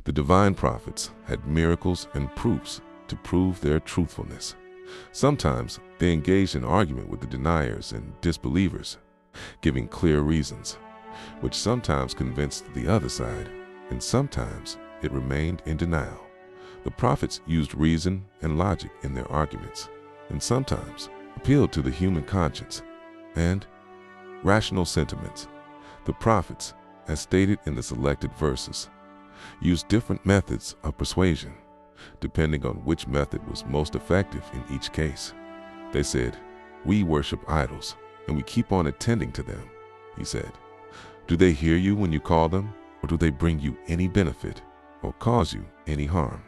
The divine prophets had miracles and proofs to prove their truthfulness. Sometimes they engaged in argument with the deniers and disbelievers, giving clear reasons, which sometimes convinced the other side, and sometimes it remained in denial. The prophets used reason and logic in their arguments, and sometimes appealed to the human conscience and rational sentiments. The prophets, as stated in the selected verses, used different methods of persuasion, depending on which method was most effective in each case. They said, "We worship idols, and we keep on attending to them," he said. "Do they hear you when you call them, or do they bring you any benefit or cause you any harm?"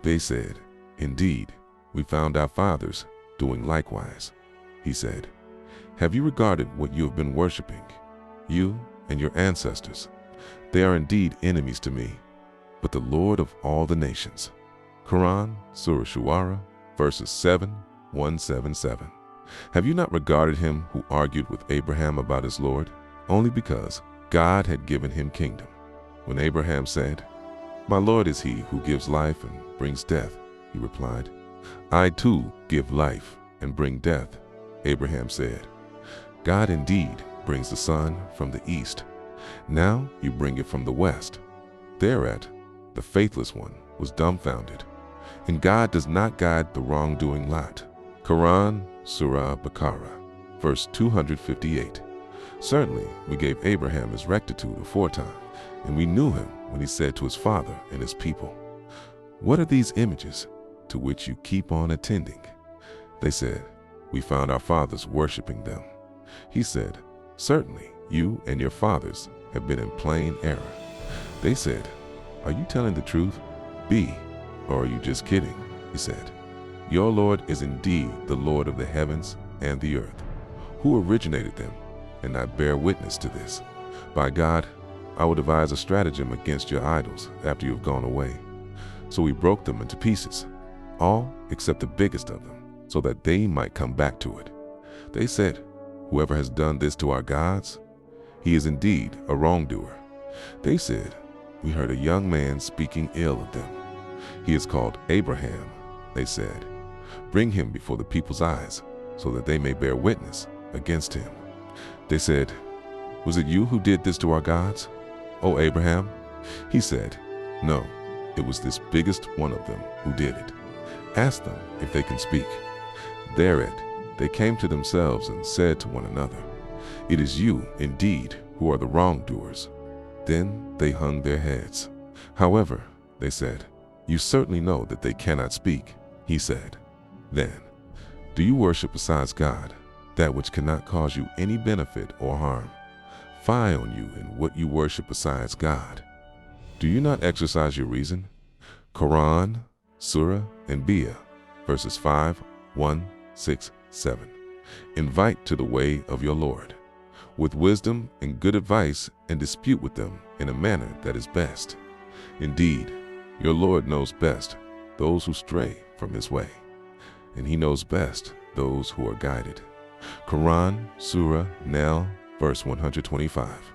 They said, "Indeed, we found our fathers doing likewise." He said, "Have you regarded what you have been worshiping, you and your ancestors? They are indeed enemies to me, but the Lord of all the nations." Quran, Surah Shu'ara, verses 7:177. Have you not regarded him who argued with Abraham about his Lord, only because God had given him kingdom? When Abraham said, "My Lord is he who gives life and brings death," he replied, "I too give life and bring death." Abraham said, "God indeed brings the sun from the east. Now you bring it from the west." Thereat, the faithless one was dumbfounded, and God does not guide the wrongdoing lot. Quran, Surah Baqarah, verse 258. Certainly we gave Abraham his rectitude aforetime, and we knew him when he said to his father and his people, "What are these images to which you keep on attending?" They said, "We found our fathers worshiping them." He said, "Certainly you and your fathers have been in plain error." They said, "Are you telling the truth? Or are you just kidding?" He said, "Your Lord is indeed the Lord of the heavens and the earth, who originated them, and I bear witness to this. By God, I will devise a stratagem against your idols after you have gone away." So we broke them into pieces, all except the biggest of them, so that they might come back to it. They said, "Whoever has done this to our gods, he is indeed a wrongdoer." They said, "We heard a young man speaking ill of them. He is called Abraham." They said, "Bring him before the people's eyes, so that they may bear witness against him." They said, "Was it you who did this to our gods, O Abraham?" He said, "No, it was this biggest one of them who did it. Ask them if they can speak." Thereat, they came to themselves and said to one another, "It is you, indeed, who are the wrongdoers." Then they hung their heads. However, they said, "You certainly know that they cannot speak." He said, "Then, do you worship besides God that which cannot cause you any benefit or harm? Fie on you in what you worship besides God. Do you not exercise your reason?" Quran, Surah Anbiya, verses 5, 1, 6, 7. Invite to the way of your Lord, with wisdom and good advice, and dispute with them in a manner that is best. Indeed, your Lord knows best those who stray from his way, and he knows best those who are guided. Quran, Surah Nal, verse 125.